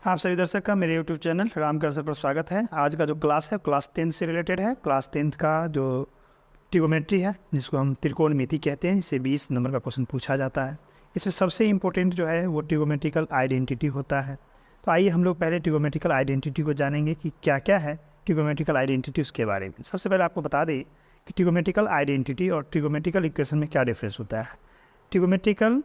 आप सभी दर्शक का मेरे YouTube चैनल राम कर्सर पर स्वागत है। आज का जो क्लास है क्लास 10 से रिलेटेड है। क्लास 10 का जो ट्रिगोमेट्री है जिसको हम त्रिकोणमिति कहते हैं, इससे 20 नंबर का क्वेश्चन पूछा जाता है। इसमें सबसे इम्पोर्टेंट जो है वो ट्रिगोमेट्रिकल आइडेंटिटी होता है। तो आइए हम लोग पहले ट्रिगोमेट्रिकल आइडेंटिटी को जानेंगे कि क्या क्या है ट्रिगोमेट्रिकल आइडेंटिटी, उसके बारे में। सबसे पहले आपको बता दें कि ट्रिगोमेट्रिकल आइडेंटिटी और ट्रिगोमेट्रिकल इक्वेशन में क्या डिफरेंस होता है। ट्रिगोमेट्रिकल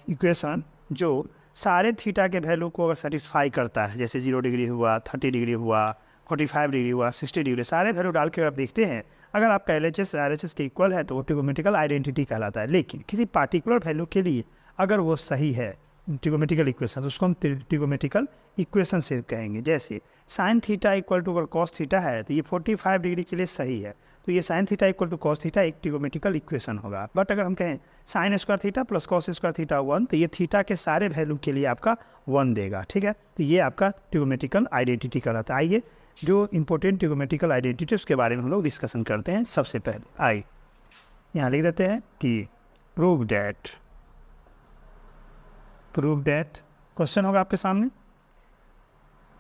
इक्वेशन जो सारे थीटा के वैल्यू को अगर सेटिस्फाई करता है, जैसे 0 डिग्री हुआ, 30 डिग्री हुआ, 45 डिग्री हुआ, 60 डिग्री, सारे वैल्यू डाल के अगर आप देखते हैं, अगर आपका LHS RHS के इक्वल है तो वो ट्रिगोमेट्रिकल आइडेंटिटी कहलाता है। लेकिन किसी पार्टिकुलर वैल्यू के लिए अगर वो सही है ट्रिगोमेट्रिकल इक्वेशन, तो उसको हम ट्रिगोमेट्रिकल इक्वेशन सिर्फ कहेंगे। जैसे साइन थीटा इक्वल टू अगर कॉस थीटा है तो ये 45 डिग्री के लिए सही है, तो ये sine theta equal to cos theta एक ट्रिगोमेट्रिकल इक्वेशन होगा। बट अगर हम कहें sine square theta plus cos square theta 1, तो ये थीटा के सारे वैल्यू के लिए आपका 1 देगा। ठीक है, तो ये आपका ट्रिगोमेट्रिकल आइडेंटिटी कहलाता है। आइए जो इंपॉर्टेंट ट्रिगोमेट्रिकल आइडेंटिटी उसके बारे में हम लोग डिस्कशन करते हैं। सबसे पहले आइए यहाँ लिख देते हैं कि प्रूव डैट क्वेश्चन होगा आपके सामने,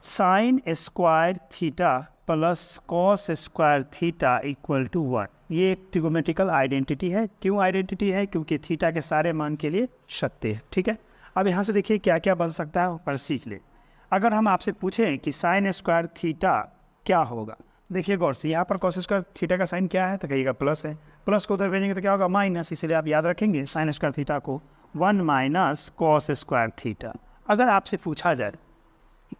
sine square theta plus cos square theta equal to 1। ये एक ट्रिगोमेट्रिकल आइडेंटिटी है। क्यों आइडेंटिटी है? क्योंकि थीटा के सारे मान के लिए सत्य है। ठीक है, अब यहाँ से देखिए क्या क्या बन सकता है, पर सीख ले। अगर हम आपसे पूछें कि साइन स्क्वायर थीटा क्या होगा, देखिए गौर से, यहाँ पर कॉस स्क्वायर थीटा का साइन क्या है तो कहिएगा प्लस है, प्लस को उधर भेजेंगे तो क्या होगा माइनस, इसलिए आप याद रखेंगे साइन स्क्वायर थीटा को 1 माइनस कॉस स्क्वायर थीटा। अगर आपसे पूछा जाए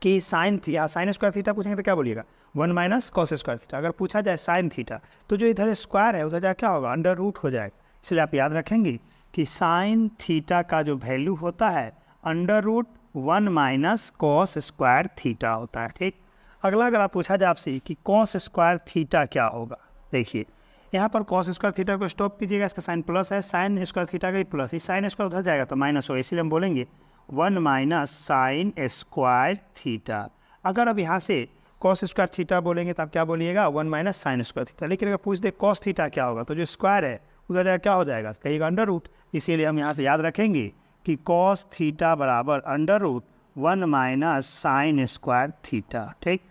कि साइन स्क्वायर थीटा पूछेंगे तो क्या बोलिएगा 1 माइनस कॉस स्क्वायर थीटा। अगर पूछा जाए साइन थीटा तो जो इधर स्क्वायर है उधर जाए क्या होगा अंडर रूट हो जाएगा, इसलिए आप याद रखेंगे कि साइन थीटा का जो वैल्यू होता है under root 1 minus cos square theta होता है। ठीक, अगला अगर आप पूछा जाए आपसे कि कॉस स्क्वायर थीटा क्या होगा, देखिए यहाँ पर कॉस स्क्वायर थीटा को स्टॉप कीजिएगा, इसका साइन प्लस है, साइन स्क्वायर थीटा का भी प्लस, इस साइन स्क्वायर उधर जाएगा तो माइनस होगा, इसलिए हम बोलेंगे 1 माइनस साइन स्क्वायर थीटा। अगर अब यहाँ से कॉस स्क्वायर थीटा बोलेंगे तो आप क्या बोलिएगा 1 माइनस साइन स्क्वायर थीटा। लेकिन अगर पूछ दे कॉस थीटा क्या होगा तो जो स्क्वायर है उधर जाएगा क्या हो जाएगा, कहिएगा अंडर रूट, इसीलिए हम यहाँ से याद रखेंगे कि कॉस थीटा बराबर under root 1 minus sine square theta. ठीक,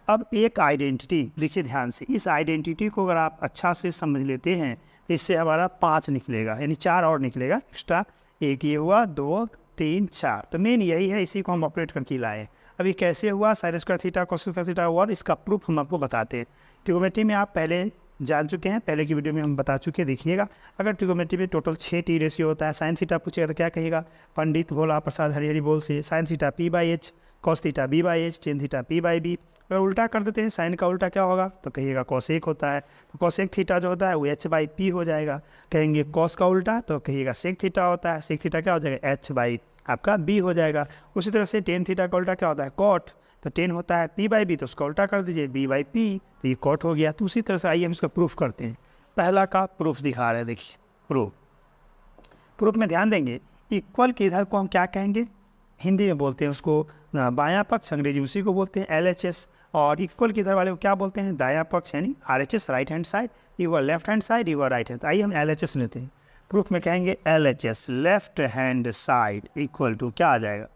अब एक आइडेंटिटी लिखिए ध्यान से, इस आइडेंटिटी को अगर आप अच्छा से समझ लेते हैं तो इससे हमारा 5 निकलेगा, यानी 4 और निकलेगा एक्स्ट्रा। एक ये हुआ, 2 3 4, तो मेन यही है, इसी को हम ऑपरेट करके लाए। अभी कैसे हुआ sign square theta cos square theta और इसका प्रूफ हम आपको बताते हैं। ट्रिगोमेट्री में आप पहले जान चुके हैं, पहले की वीडियो में हम बता चुके हैं। देखिएगा अगर ट्रिगोमेट्री में टोटल 6 टी रेशियो होता है, साइन थीटा पूछेगा तो क्या कहिएगा, पंडित भोला प्रसाद हरिहरी बोल से sine theta P/H, cos theta B/H, tan theta P/B। अगर उल्टा कर देते हैं साइन का उल्टा क्या होगा तो कहिएगा कोसेक होता है, तो कोसेक थीटा जो होता है वो H/P हो जाएगा। कहेंगे कॉस का उल्टा तो कहिएगा सेक थीटा होता है, सेक थीटा क्या हो जाएगा H/ आपका B हो जाएगा। उसी तरह से टेन थीटा का उल्टा क्या होता है कॉट, तो टेन होता है P/B, तो उसका उल्टा कर दीजिए B/P, तो ये कॉट हो गया। तो उसी तरह से आइए हम इसका प्रूफ करते हैं। पहला का प्रूफ दिखा रहे हैं, देखिए प्रूफ में ध्यान देंगे, इक्वल के इधर को हम क्या कहेंगे, हिंदी में बोलते हैं उसको बायां पक्ष, अंग्रेजी उसी को बोलते हैं LHS, और इक्वल के इधर वाले को क्या बोलते हैं दायां पक्ष, यानी RHS right hand side, your left hand side, your right hand. आइए हम LHS लेते हैं। प्रूफ में कहेंगे LHS left hand side equal to क्या आ जाएगा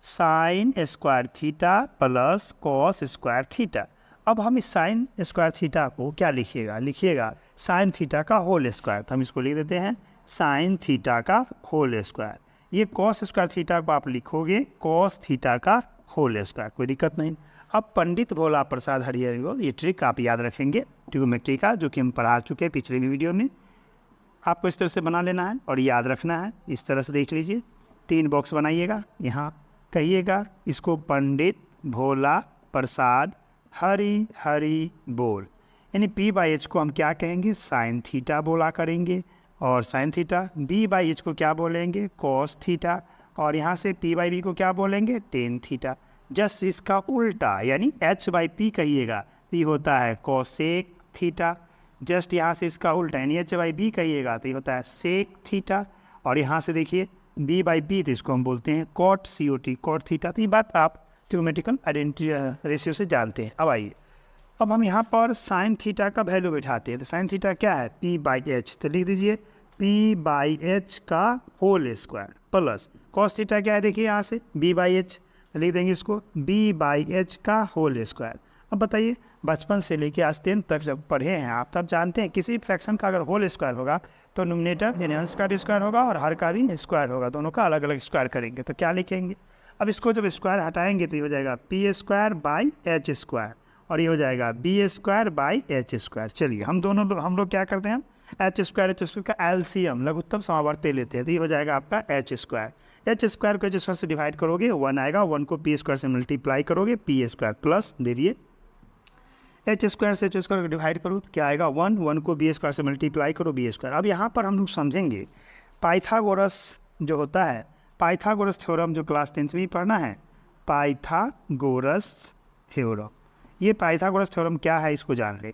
sine square theta plus cos square theta. अब हम इस साइन स्क्वायर थीटा को क्या लिखिएगा साइन थीटा का होल स्क्वायर, तो हम इसको लिख देते हैं साइन थीटा का होल स्क्वायर। ये कॉस स्क्वायर थीटा को आप लिखोगे कॉस थीटा का होल स्क्वायर, कोई दिक्कत नहीं। अब पंडित भोला प्रसाद हरिहरी को ये ट्रिक आप याद रखेंगे ट्रिगोमेट्री का, जो कि हम पढ़ा चुके हैं पिछले वीडियो में। आपको इस तरह से बना लेना है और याद रखना है। इस तरह से देख लीजिए, 3 बॉक्स बनाइएगा, यहाँ कहिएगा इसको पंडित भोला प्रसाद हरि बोल, यानी P/H को हम क्या कहेंगे साइन थीटा बोला करेंगे, और साइन थीटा B/H को क्या बोलेंगे कॉस थीटा, और यहाँ से P/B को क्या बोलेंगे टेन थीटा। जस्ट इसका उल्टा यानी H/P कहिएगा तो ये होता है कोसेक थीटा। जस्ट यहाँ से इसका उल्टा यानी H/B कहिएगा तो ये होता है सेक थीटा, और यहाँ से देखिए B/B तो इसको हम बोलते हैं कॉट COT कॉट थीटा। तो ये बात आप ट्रिगोमेट्रिकल आइडेंटिटी रेशियो से जानते हैं। अब आइए, अब हम यहाँ पर साइन थीटा का वैल्यू बैठाते हैं। तो साइन थीटा क्या है P/H, तो लिख दीजिए P/H का whole square plus cos theta क्या है, देखिए यहाँ से B/H, तो लिख देंगे इसको b/h का होल स्क्वायर। अब बताइए, बचपन से लेके आज 10th तक जब पढ़े हैं आप, तब जानते हैं किसी फ्रैक्शन का अगर होल स्क्वायर होगा तो न्यूमरेटर यानी अंश का भी स्क्वायर होगा और हर का भी स्क्वायर होगा, दोनों का अलग अलग स्क्वायर करेंगे। तो क्या लिखेंगे, अब इसको जब स्क्वायर हटाएंगे तो ये हो जाएगा p²/h², और ये हो जाएगा b²/h²। चलिए हम लोग क्या करते हैं, h² का एलसीएम लघुत्तम समावर्ती लेते हैं, तो ये हो जाएगा आपका h²। h² को h² से डिवाइड करोगे 1 आएगा, 1 को p² से मल्टीप्लाई करोगे p² प्लस दे दिए h² से h² को डिवाइड करो तो क्या आएगा 1, 1 को b² से मल्टीप्लाई करो b²। अब यहाँ पर हम लोग समझेंगे पाइथागोरस जो होता है, पाइथागोरस थ्योरम जो क्लास 10th में पढ़ना है, पाइथागोरस थ्योरम। ये पाइथागोरस थ्योरम क्या है इसको जान ले।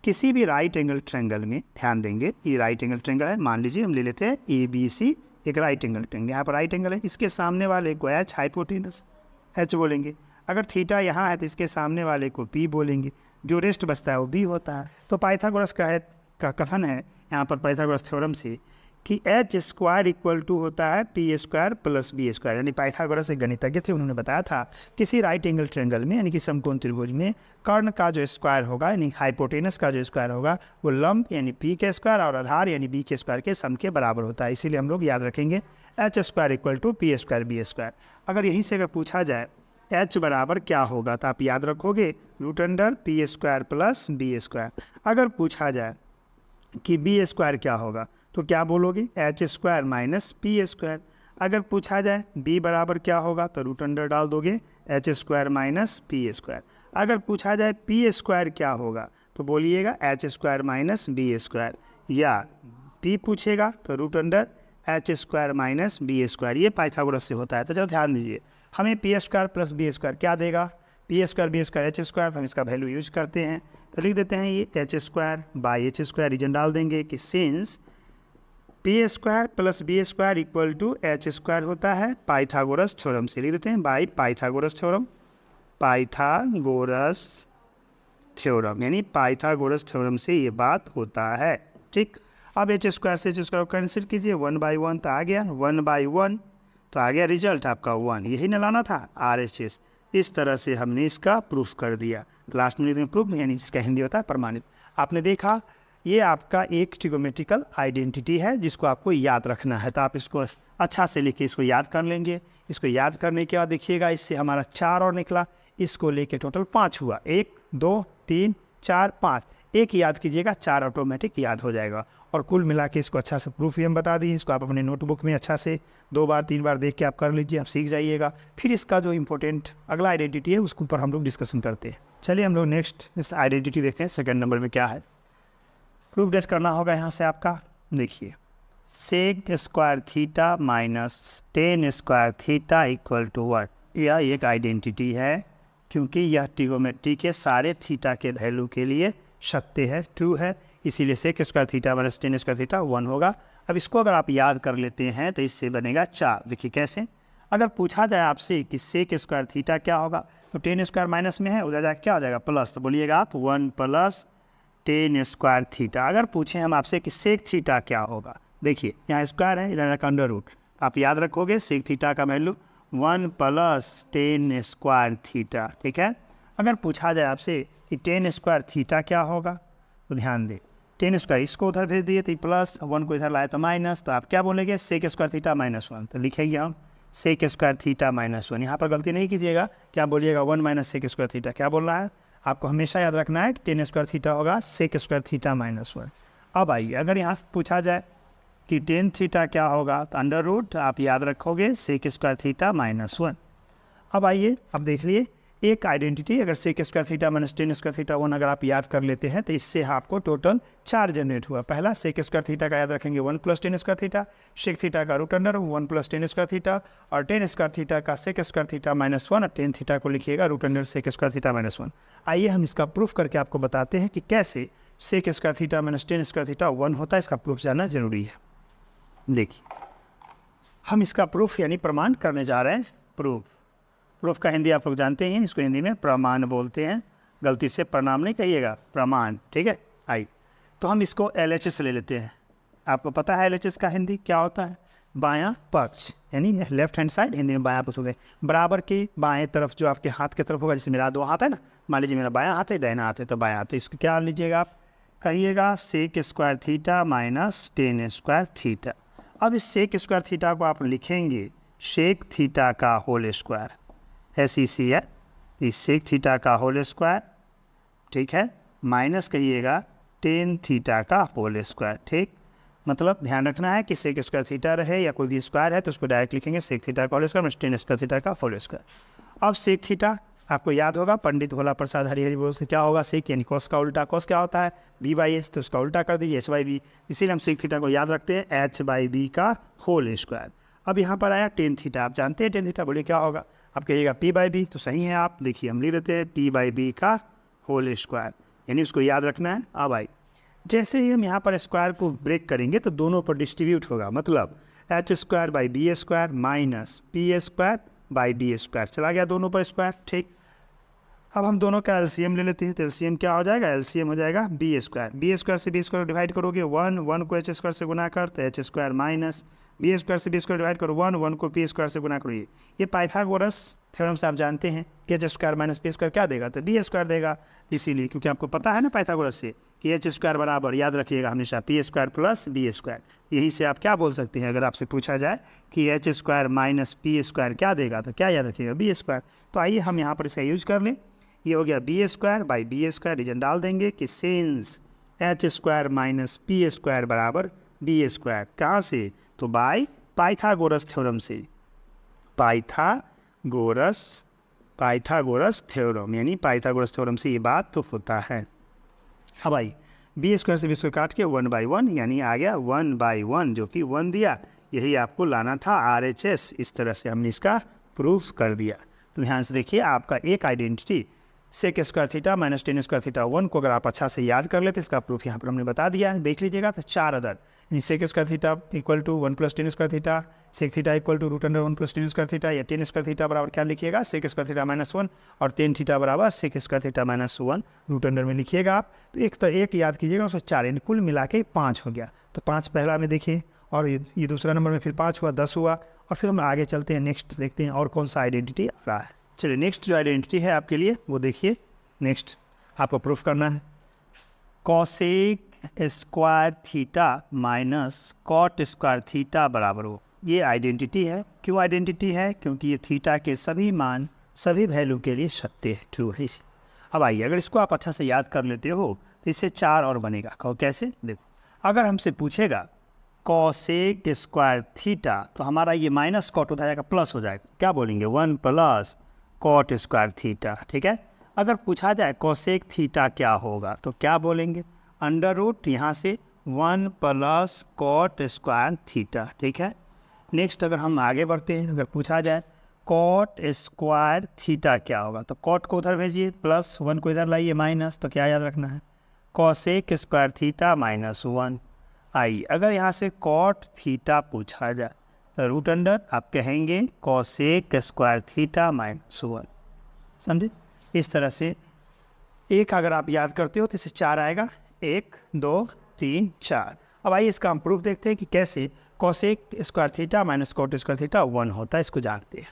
किसी भी राइट एंगल ट्रायंगल में ध्यान देंगे, ये राइट एंगल ट्रायंगल है, मान लीजिए हम ले लेते हैं ABC, एक राइट एंगल ट्रायंगल, यहाँ पर राइट एंगल है, इसके सामने वाले को एच हाइपोटेनस H बोलेंगे। अगर थीटा यहाँ है तो इसके सामने वाले को P बोलेंगे, जो रेस्ट बचता है वो B होता है। तो पाइथागोरस का कथन है यहाँ पर पाइथागोरस थ्योरम से कि h² होता है p² प्लस b², यानी पाइथागोरस एक गणितज्ञ थे, उन्होंने बताया था किसी राइट एंगल ट्रायंगल में यानी कि समकोण त्रिभुज में कर्ण का जो स्क्वायर होगा यानी हाइपोटेनस का जो स्क्वायर होगा वो लंब यानी p के स्क्वायर और आधार यानी b के स्क्वायर के सम के बराबर होता है। इसीलिए हम लोग याद रखेंगे h² p² b²। अगर यहीं से अगर पूछा जाए h बराबर क्या होगा तो आप याद रखोगे √p² प्लस b²। अगर पूछा जाए कि b² क्या होगा तो क्या बोलोगे h² माइनस p²। अगर पूछा जाए b बराबर क्या होगा तो √अंडर डाल दोगे h² माइनस p²। अगर पूछा जाए p² क्या होगा तो बोलिएगा h² माइनस b², या p पूछेगा तो √अंडर h² माइनस b²। ये पाइथागोरस से होता है। तो चलो ध्यान दीजिए, हमें p² प्लस b² क्या देगा, p² b² h², हम इसका वैल्यू यूज करते हैं तो लिख देते हैं ये h²/h², रीजन डाल देंगे कि since p² plus b² equal to h² होता है पाइथागोरस थ्योरम से, लिख देते हैं by Pythagoras theorem, Pythagoras theorem यानी पाइथागोरस थ्योरम से ये बात होता है। ठीक, अब h² से h² कैंसिल कीजिए, 1/1 तो आ गया, 1/1 तो आ गया रिजल्ट आपका 1, यही न लाना था RHS। इस तरह से हमने इसका प्रूफ कर दिया। लास्ट में प्रूफ यानी इसका हिंदी होता है प्रमाणित। आपने देखा ये आपका एक ट्रिगोमेट्रिकल आइडेंटिटी है जिसको आपको याद रखना है, तो आप इसको अच्छा से लिखिए, इसको याद कर लेंगे। इसको याद करने के बाद देखिएगा इससे हमारा 4 और निकला, इसको लेके टोटल 5 हुआ, 1 2 3 4 5, एक याद कीजिएगा 4 ऑटोमेटिक याद हो जाएगा। और कुल मिला के इसको अच्छा से प्रूफ भी हम बता दिए, इसको आप अपने नोटबुक में अच्छा से 2 बार 3 बार देख के आप कर लीजिए, आप सीख जाइएगा। फिर इसका जो इम्पोर्टेंट अगला आइडेंटिटी है उसके ऊपर हम लोग डिस्कशन करते हैं। चलिए हम लोग नेक्स्ट इस आइडेंटिटी देखते हैं, सेकंड नंबर में क्या है। प्रूफ डेट करना होगा यहाँ से आपका, देखिए sec² theta minus tan² theta equal to 1। यह एक आइडेंटिटी है क्योंकि यह ट्रिगोमेट्री के सारे थीटा के वैल्यू के लिए सत्य है, ट्रू है, इसीलिए sec² theta minus tan² theta 1 होगा। अब इसको अगर आप याद कर लेते हैं तो इससे बनेगा 4। देखिए कैसे, अगर पूछा जाए आपसे कि sec² थीटा क्या होगा तो tan² माइनस में है, उधर जाकर क्या हो जाएगा प्लस, तो बोलिएगा आप 1 प्लस tan² थीटा। अगर पूछें हम आपसे कि सेक थीटा क्या होगा, देखिए यहाँ स्क्वायर है, इधर का अंडर रूट, आप याद रखोगे सेक थीटा का वैल्यू 1 प्लस tan² थीटा। ठीक है, अगर पूछा जाए आपसे कि tan² थीटा क्या होगा तो ध्यान दें tan², इसको उधर भेज दिए तो प्लस, 1 को इधर लाए तो माइनस, तो आप क्या बोलेंगे sec² थीटा माइनस 1, तो लिखेंगे हम sec² थीटा माइनस 1। यहाँ पर गलती नहीं कीजिएगा, क्या बोलिएगा 1 माइनस sec² थीटा, क्या बोल रहा है आपको हमेशा याद रखना है tan² थीटा होगा sec² थीटा माइनस 1। अब आइए अगर यहाँ पूछा जाए कि tan थीटा क्या होगा तो अंडर रूट आप याद रखोगे sec² थीटा माइनस 1। अब आइए अब देख लिए एक आइडेंटिटी, अगर sec² theta minus tan² theta 1 अगर आप याद कर लेते हैं तो इससे आपको टोटल 4 जनरेट हुआ। पहला sec² थीटा का याद रखेंगे 1 plus tan² theta, sec theta का √अंडर 1 प्लस tan² थीटा, और tan² थीटा का sec² थीटा माइनस 1, और tan थीटा को लिखिएगा √अंडर sec² थीटा माइनस 1। आइए हम इसका प्रूफ करके आपको बताते हैं कि कैसे sec² theta minus tan² theta 1 होता है, इसका प्रूफ जानना जरूरी है। देखिए हम इसका प्रूफ यानी प्रमाण करने जा रहे हैं। प्रूफ का हिंदी आप लोग जानते हैं, इसको हिंदी में प्रमाण बोलते हैं, गलती से प्रणाम नहीं कहिएगा, प्रमाण। ठीक है, आइए तो हम इसको LHS ले लेते हैं। आपको पता है LHS का हिंदी क्या होता है, बायां पक्ष, यानी लेफ्ट हैंड साइड, हिंदी में बायां पक्ष हो गए। बराबर के बाएं तरफ जो आपके हाथ की तरफ होगा, जैसे मेरा 2 हाथ है ना, मान लीजिए मेरा बायां हाथ है, दाहिना हाथ है, तो बायां हाथ, तो इसको क्या लीजिएगा आप, कहिएगा sec square theta minus tan square theta. अब इस सेक स्क्वायर थीटा को आप लिखेंगे सेक थीटा का होल स्क्वायर, SEC है, इस सेक थीटा का होल स्क्वायर, ठीक है, माइनस कहिएगा टेन थीटा का होल स्क्वायर। ठीक, मतलब ध्यान रखना है कि सेक स्क्वायर थीटा रहे या कोई भी स्क्वायर है तो उसको डायरेक्ट लिखेंगे सेक थीटा का whole square minus tan square theta का होल स्क्वायर। अब सेक थीटा आपको याद होगा, पंडित भोला प्रसाद हरिहरि बोल से क्या होगा, सेक यानी कॉस का उल्टा, कॉस क्या होता है B/S, तो उसका उल्टा कर दीजिए H/B, इसीलिए हम सेक थीटा को याद रखते हैं H/B का होल स्क्वायर। अब यहाँ पर आया टेन थीटा, आप जानते हैं टेन थीटा, बोलिए क्या होगा, आप कहिएगा P/B, तो सही है, आप देखिए हम लिख देते हैं T/B का होल स्क्वायर, यानी उसको याद रखना है। अब भाई जैसे ही हम यहाँ पर स्क्वायर को ब्रेक करेंगे तो दोनों पर डिस्ट्रीब्यूट होगा, मतलब H² minus P² by B², चला गया दोनों पर स्क्वायर। ठीक, अब हम दोनों का एलसीएम ले लेते हैं, तो एलसीएम क्या हो जाएगा, एलसीएम हो जाएगा B² से B² डिवाइड करोगे 1 को H² से गुना कर, तो H² माइनस B² से B² डिवाइड करो 1 को P² से गुना करो। ये पाइथागोरस थ्योरम से आप जानते हैं कि H² माइनस P² क्या देगा, तो B² देगा, इसीलिए क्योंकि आपको पता है ना पाइथागोरस से कि H² बराबर, याद रखिएगा हमेशा P² प्लस B², यही से आप क्या बोल सकते हैं, अगर आपसे पूछा जाए कि H² माइनस P² क्या देगा, तो क्या याद रखिएगा B²। तो आइए हम यहाँ पर इसका यूज कर लें, ये हो गया B² बाई B², रीजन डाल देंगे कि सिंस H² माइनस P² बराबर B², कहाँ से, तो बाई पाइथागोरस थ्योरम से, पाइथागोरस थ्योरम, यानी पाइथागोरस थ्योरम से ये बात तो होता है। अब आई B² से B² काट के 1/1, यानी आ गया 1/1, जो कि 1 दिया, यही आपको लाना था RHS, इस तरह से हमने इसका प्रूफ कर दिया। तो ध्यान से देखिए, आपका एक identity sec square theta minus tan square theta 1 को अगर आप अच्छा से याद कर लेते, इसका प्रूफ यहाँ पर हमने बता दिया है, देख लीजिएगा। तो 4 अदर, यानी sec square theta equal to 1 plus tan square theta, sec theta equal to √1 plus tan square theta, या टेन स्क्वायर थीटा बराबर क्या लिखिएगा, सेक स्क्वायर थीटा माइनस 1, और टेन थीटा बराबर सेक स्क्वायर थीटा माइनस 1 √1 में लिखिएगा आप। तो एक याद कीजिएगा, उसको 4, यानी कुल मिला के 5 हो गया। तो 5 पहला में देखिए, और ये दूसरा नंबर में फिर 5 हुआ, 10 हुआ, और फिर हम आगे चलते हैं, नेक्स्ट देखते हैं और कौन सा आइडेंटिटी आ रहा है। चलिए नेक्स्ट जो आइडेंटिटी है आपके लिए वो देखिए, नेक्स्ट आपको प्रूफ करना है cosec square theta minus cot square theta बराबर हो। ये आइडेंटिटी है, क्यों आइडेंटिटी है, क्योंकि ये थीटा के सभी मान सभी वैल्यू के लिए सत्य है, ट्रू है इसे। अब आइए, अगर इसको आप अच्छा से याद कर लेते हो तो इससे 4 और बनेगा। कहो कैसे, देखो, अगर हमसे पूछेगा कॉसेक स्क्वायर थीटा, तो हमारा ये माइनस कॉट हो जाएगा, प्लस हो जाएगा, क्या बोलेंगे 1 प्लस कॉट स्क्वायर थीटा। ठीक है, अगर पूछा जाए कॉसेक थीटा क्या होगा, तो क्या बोलेंगे, अंडर रूट यहाँ से 1 प्लस कॉट स्क्वायर थीटा। ठीक है, नेक्स्ट अगर हम आगे बढ़ते हैं, अगर पूछा जाए कॉट स्क्वायर थीटा क्या होगा, तो कॉट को उधर भेजिए, प्लस 1 को इधर लाइए माइनस, तो क्या याद रखना है, कॉसेक स्क्वायर थीटा माइनस 1। आइए, अगर यहाँ से कॉट थीटा पूछा जाए तो रूट अंडर आप कहेंगे कॉसेक स्क्वायर थीटा माइनस 1, समझे। इस तरह से एक अगर आप याद करते हो तो इससे 4 आएगा, 1 2 3 4। अब आइए इसका हम प्रूफ देखते हैं कि कैसे cosec square theta minus cot square theta 1 होता है, इसको जानते हैं।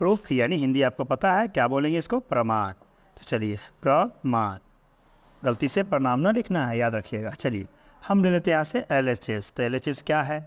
प्रूफ यानी हिंदी आपको पता है, क्या बोलेंगे इसको, प्रमाण। तो चलिए प्रमाण, गलती से प्रणाम ना लिखना है, याद रखिएगा। चलिए हम ले लेते हैं यहाँ से LHS। तो LHS क्या है,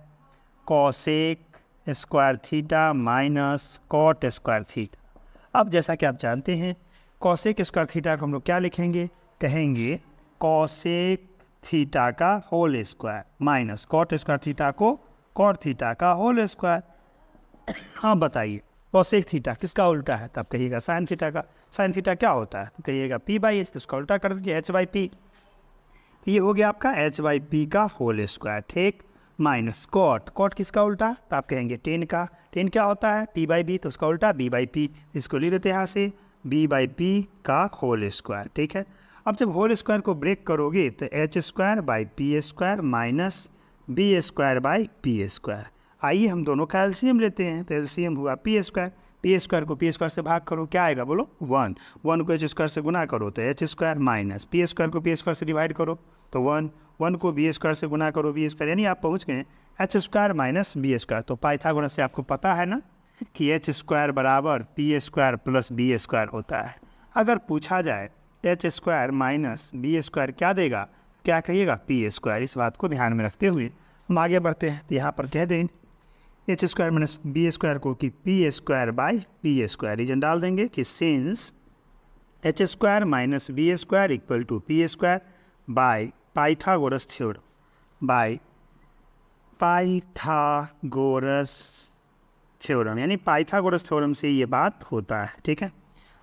cosec square theta minus cot square theta. अब जैसा कि आप जानते हैं कॉसेक स्क्वायर थीटा को हम लोग क्या लिखेंगे, कहेंगे कॉसेक थीटा का whole square minus cot square theta को कॉट थीटा का होल स्क्वायर। हाँ बताइए, कॉसेक थीटा किसका उल्टा है, तब कहिएगा साइन थीटा का। साइन थीटा क्या होता है, तो कहिएगा P/S, तो उसका उल्टा कर दीजिए H/P। ये हो गया आपका H/P का होल स्क्वायर। ठीक, माइनस कॉट, कॉट किसका उल्टा, तो आप कहेंगे टेन का। टेन क्या होता है P/B, तो उसका उल्टा B/P, इसको ले लेते हैं यहाँ से B/P का होल स्क्वायर। ठीक है, अब जब होल स्क्वायर को ब्रेक करोगे तो H² by P² minus B² by P²। आइए हम दोनों का एलसीएम लेते हैं, तो एलसीएम हुआ P²। पी स्क्वायर को पी स्क्वायर से भाग करो, क्या आएगा बोलो 1, 1 को एच स्क्वायर से गुना करो तो H square minus P square को पी स्क्वायर से डिवाइड करो तो 1, 1 को बी स्क्वायर से गुना करो बी स्क्वायर, यानी आप पहुँच गए H square minus B square. तो पाइथागोरस से आपको पता है ना कि एच स्क्वायर बराबर P square plus B square होता है। अगर पूछा जाए H square minus B square क्या देगा, क्या कहिएगा पी स्क्वायर। इस बात को ध्यान में रखते हुए हम आगे बढ़ते हैं। तो यहाँ पर कह दें H square minus B square को कि P square by P square, reason डाल देंगे कि since H square minus B square equal to P square by Pythagoras theorem, by Pythagoras theorem, यानी पाइथागोरस थ्योरम से ये बात होता है। ठीक है,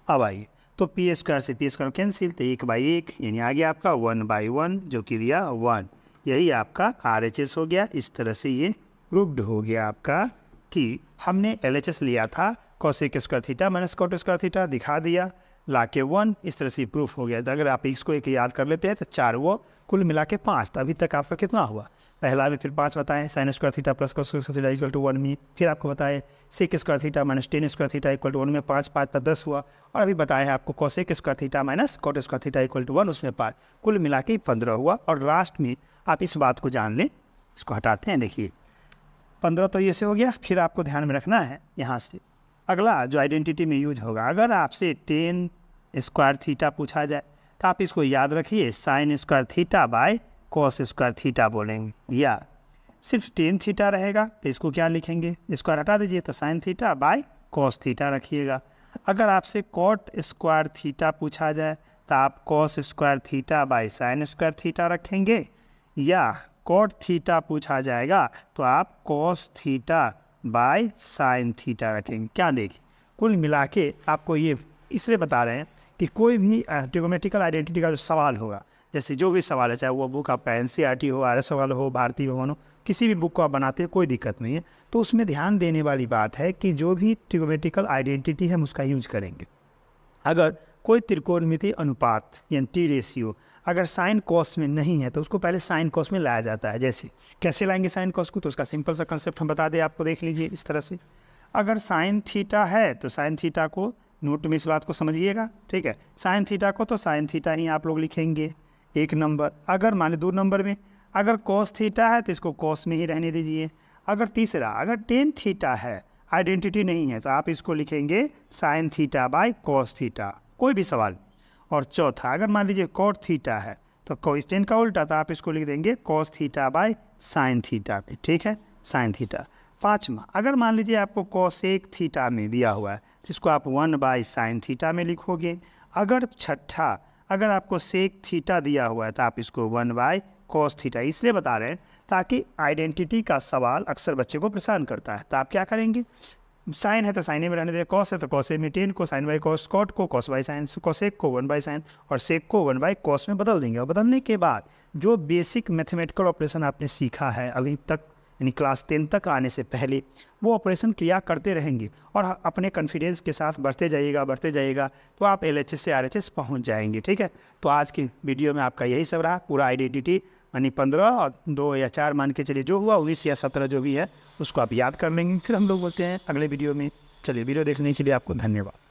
अब आइए तो पी स्क्वायर से पी स्क्वायर कैंसिल, तो 1/1 यानी आ गया आपका 1/1 जो कि दिया 1, यही आपका RHS हो गया। इस तरह से ये प्रूव्ड हो गया आपका कि हमने LHS लिया था cosec square theta minus cot square theta, दिखा दिया लाके 1, इस तरह से प्रूफ हो गया। तो अगर आप इसको एक याद कर लेते हैं तो 4 वो कुल मिला के 5, तो अभी तक आपका कितना हुआ, पहला में फिर 5 बताएं sine square theta plus cos square theta equal to 1 में, फिर आपको बताएं sec square theta minus tan square theta equal to 1 में 5, 5 पर 10 हुआ, और अभी बताए हैं आपको cosec square theta minus cot square theta equal to 1 उसमें 5, कुल मिला के 15 हुआ। और लास्ट में आप इस बात को जान लें, इसको हटाते हैं, देखिए 15 तो ये से हो गया। फिर आपको ध्यान में रखना है यहाँ से अगला जो आइडेंटिटी में यूज होगा, अगर आपसे टेन स्क्वायर थीटा पूछा जाए तो आप इसको याद रखिए sign square theta by cos square theta बोलेंगे, या सिर्फ टेन थीटा रहेगा तो इसको क्या लिखेंगे, स्क्वायर हटा दीजिए तो sine theta by cos theta रखिएगा। अगर आपसे कॉट स्क्वायर थीटा पूछा जाए तो आप cos square theta by sine square theta रखेंगे, या कॉट थीटा पूछा जाएगा तो आप cos theta by sine theta रखेंगे। क्या देखिए कुल मिला के आपको ये इसलिए बता रहे हैं कि कोई भी ट्रिगोनोमेट्रिकल आइडेंटिटी का जो सवाल होगा, जैसे जो भी सवाल है, चाहे वो बुक आपका NCERT हो, RS सवाल हो, भारतीय भवन हो, किसी भी बुक को आप बनाते हैं कोई दिक्कत नहीं है, तो उसमें ध्यान देने वाली बात है कि जो भी ट्रिगोनोमेट्रिकल आइडेंटिटी है हम उसका यूज करेंगे। अगर कोई त्रिकोणमितीय अनुपात यानी टी रेशियो अगर साइन कॉस में नहीं है तो उसको पहले साइन कॉस में लाया जाता है। जैसे कैसे लाएंगे साइन कॉस को, तो उसका सिंपल सा कंसेप्ट हम बता दें आपको, देख लीजिए इस तरह से। अगर साइन थीटा है तो साइन थीटा को नोट में इस बात को समझिएगा, ठीक है, साइन थीटा को तो साइन थीटा ही आप लोग लिखेंगे 1 नंबर। अगर मान लो 2 नंबर में अगर कॉस थीटा है तो इसको कॉस में ही रहने दीजिए। अगर तीसरा अगर टेन थीटा है, आइडेंटिटी नहीं है, तो आप इसको लिखेंगे sine theta by cos theta, कोई भी सवाल। और चौथा अगर मान लीजिए कॉट थीटा है तो कॉस टेन का उल्टा, तो आप इसको लिख देंगे cos theta by sine theta पे, ठीक है, साइन थीटा। पाँचवा अगर मान लीजिए आपको कॉसेक थीटा में दिया हुआ है जिसको आप 1/sin थीटा में लिखोगे। अगर छठा अगर आपको सेक थीटा दिया हुआ है तो आप इसको 1/cos थीटा, इसलिए बता रहे हैं ताकि आइडेंटिटी का सवाल अक्सर बच्चे को परेशान करता है। तो आप क्या करेंगे, साइन है तो साइने में रहने दें, कॉस है तो कॉसे में टेन को, साइन बाई कॉस कॉट को, कॉस बाई साइन, कॉसेक को 1/sin और सेक को 1/cos में बदल देंगे। और बदलने के बाद जो बेसिक मैथमेटिकल ऑपरेशन आपने सीखा है अभी तक, यानी क्लास 10 तक आने से पहले, वो ऑपरेशन क्रिया करते रहेंगे और अपने कॉन्फिडेंस के साथ बढ़ते जाइएगा तो आप LHS से RHS पहुंच जाएंगे। ठीक है, तो आज की वीडियो में आपका यही सब रहा, पूरा आइडेंटिटी यानी 15 और 2 या 4 मान के चलिए, जो हुआ 19 या 17 जो भी है उसको आप याद कर लेंगे। फिर हम लोग बोलते हैं अगले वीडियो में। चलिए वीडियो देखने के लिए आपको धन्यवाद।